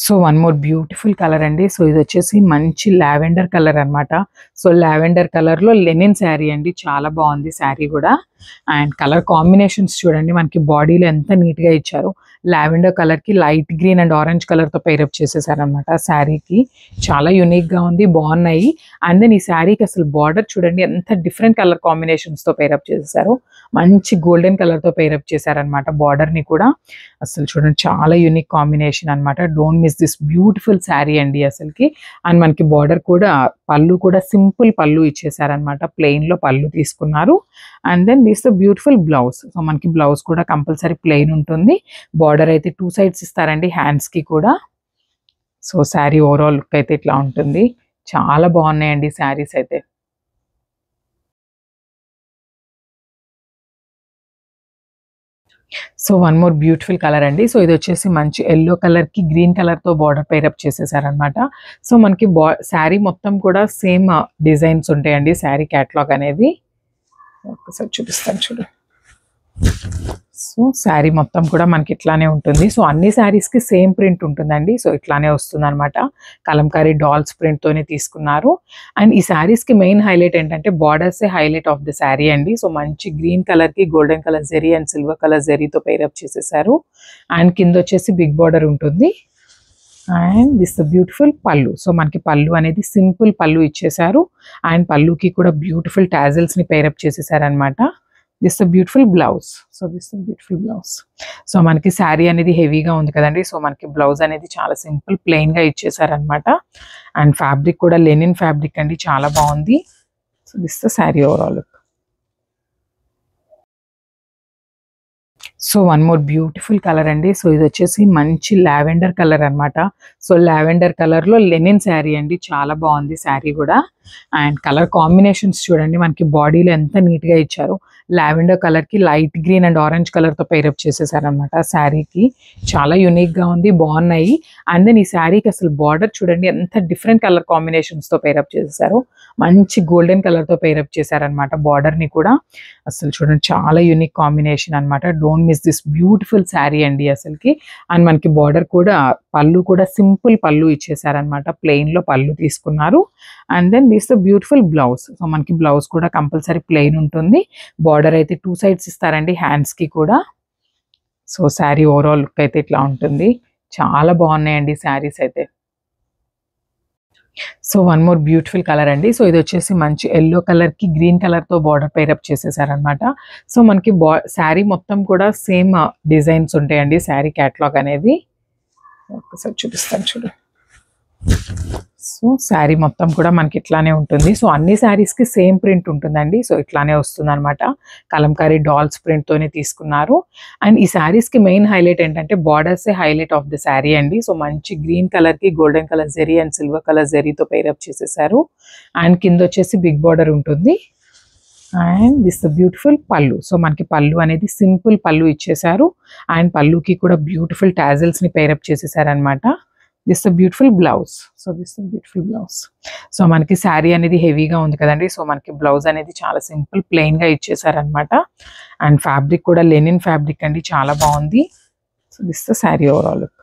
So one more beautiful colour అండి. So ఇది వచ్చేసి మంచి లావెండర్ కలర్ అన్నమాట. సో లావెండర్ కలర్ లో లెనిన్ శారీ అండి, చాలా బాగుంది శారీ కూడా. అండ్ కలర్ కాంబినేషన్స్ చూడండి, మనకి బాడీలో ఎంత నీట్ గా ఇచ్చారు. లావెండర్ కలర్ కి light green and orange colour తో పేరప్ చేసేసారనమాట. శారీకి చాలా యునిక్ గా ఉంది, బాగున్నాయి. అండ్ దెన్ ఈ శారీకి అసలు బార్డర్ చూడండి ఎంత డిఫరెంట్ కలర్ కాంబినేషన్స్ తో పేరప్ చేసేసారు. మంచి గోల్డెన్ కలర్ తో పేరప్ చేశారనమాట బార్డర్ ని కూడా. అసలు చూడండి చాలా యూనిక్ కాంబినేషన్ అన్నమాట. Don't miss this beautiful sari అండి అసలుకి. అండ్ మనకి బార్డర్ కూడా, పళ్ళు కూడా సింపుల్ పళ్ళు ఇచ్చేసారనమాట. ప్లెయిన్ లో పళ్ళు తీసుకున్నారు. And then this beautiful blouse. So మనకి బ్లౌజ్ కూడా కంపల్సరీ ప్లెయిన్ ఉంటుంది. బార్డర్ అయితే 2 సైడ్స్ ఇస్తారండి, హ్యాండ్స్ కి కూడా. సో శారీ ఓవరాల్ లుక్ అయితే ఇట్లా ఉంటుంది. చాలా బాగున్నాయండి శారీస్ అయితే. So one more beautiful colour అండి. సో ఇది వచ్చేసి మంచి ఎల్లో కలర్ కి గ్రీన్ కలర్ తో బార్డర్ పేరప్ చేసేసారనమాట. సో మనకి శారీ మొత్తం కూడా సేమ్ డిజైన్స్ ఉంటాయండి శారీ క్యాటలాగ్ అనేది. ఒకసారి చూపిస్తాను చూడు. సో శారీ మొత్తం కూడా మనకి ఇట్లానే ఉంటుంది. సో అన్ని శారీస్ కి సేమ్ ప్రింట్ ఉంటుందండి. సో ఇట్లానే వస్తుంది అనమాట. కలంకారీ డాల్స్ ప్రింట్ తోనే తీసుకున్నారు. అండ్ ఈ శారీస్ కి మెయిన్ హైలైట్ ఏంటంటే borders highlight of the sari అండి. సో మంచి గ్రీన్ కలర్ కి golden colour zari and silver colour జెరీతో పేరప్ చేసేసారు. అండ్ కింద వచ్చేసి బిగ్ బార్డర్ ఉంటుంది. And this beautiful pallu. So మనకి పళ్ళు అనేది సింపుల్ పళ్ళు ఇచ్చేసారు. అండ్ పళ్ళుకి కూడా బ్యూటిఫుల్ టాజిల్స్ ని పేరప్ చేసేసారు అనమాట. This beautiful blouse. So this beautiful blouse. So మనకి శారీ అనేది హెవీగా ఉంది కదండి. సో మనకి బ్లౌజ్ అనేది చాలా సింపుల్ ప్లెయిన్ గా ఇచ్చేసారనమాట. అండ్ ఫ్యాబ్రిక్ కూడా లెనిన్ ఫ్యాబ్రిక్ అండి, చాలా బాగుంది. So this sari overall look. So one more beautiful colour అండి. సో ఇది వచ్చేసి మంచి లావెండర్ కలర్ అన్నమాట. సో లావెండర్ కలర్ లో లెనిన్ శారీ అండి, చాలా బాగుంది శారీ కూడా. అండ్ కలర్ కాంబినేషన్స్ చూడండి, మనకి బాడీలో ఎంత నీట్ గా ఇచ్చారు. లావెండర్ కలర్ కి light green and orange colour తో పేరప్ చేసేసారనమాట. శారీకి చాలా యునిక్ గా ఉంది, బాగున్నాయి. అండ్ దెన్ ఈ శారీకి అసలు బార్డర్ చూడండి ఎంత డిఫరెంట్ కలర్ కాంబినేషన్స్ తో పేరప్ చేసేసారు. మంచి గోల్డెన్ కలర్ తో పేరప్ చేశారనమాట బార్డర్ ని కూడా. అసలు చూడండి చాలా యూనిక్ కాంబినేషన్ అనమాట. Don't miss this beautiful sari అండి అసలుకి. అండ్ మనకి బార్డర్ కూడా, పళ్ళు కూడా సింపుల్ పళ్ళు ఇచ్చేసారనమాట. ప్లెయిన్ లో పళ్ళు తీసుకున్నారు. And then this beautiful blouse. So మనకి బ్లౌజ్ కూడా కంపల్సరీ ప్లెయిన్ ఉంటుంది. బార్డర్ అయితే 2 సైడ్స్ ఇస్తారండి హ్యాండ్స్ కి కూడా. సో శారీ ఓవరాల్ లుక్ అయితే ఇట్లా ఉంటుంది. చాలా బాగున్నాయండి శారీస్ అయితే. So one more beautiful colour అండి. సో ఇది వచ్చేసి మంచి ఎల్లో కలర్ కి గ్రీన్ కలర్ తో బార్డర్ పేరప్ చేసేసారనమాట. సో మనకి శారీ మొత్తం కూడా సేమ్ డిజైన్స్ ఉంటాయండి శారీ క్యాటలాగ్ అనేది. ఒకసారి చూపిస్తాను చూడు. సో శారీ మొత్తం కూడా మనకి ఇట్లానే ఉంటుంది. సో అన్ని శారీస్ కి సేమ్ ప్రింట్ ఉంటుందండి. సో ఇట్లానే వస్తుంది అనమాట. కలంకారీ డాల్స్ ప్రింట్ తోనే తీసుకున్నారు. అండ్ ఈ శారీస్ కి మెయిన్ హైలైట్ ఏంటంటే borders highlight of the sari అండి. సో మంచి గ్రీన్ కలర్ కి golden colour zari and silver colour జెరీతో పేరప్ చేసేసారు. అండ్ కింద వచ్చేసి బిగ్ బార్డర్ ఉంటుంది. And this beautiful pallu. So మనకి పళ్ళు అనేది సింపుల్ పళ్ళు ఇచ్చేసారు. అండ్ పళ్ళుకి కూడా బ్యూటిఫుల్ టాజిల్స్ ని పేరప్ చేసేసారనమాట. This beautiful blouse. So this beautiful blouse. So మనకి శారీ అనేది హెవీగా ఉంది కదండి. సో మనకి బ్లౌజ్ అనేది చాలా సింపుల్ ప్లెయిన్ గా ఇచ్చేసారనమాట. అండ్ ఫ్యాబ్రిక్ కూడా లెనిన్ ఫ్యాబ్రిక్ అండి, చాలా బాగుంది. So this sari overall look.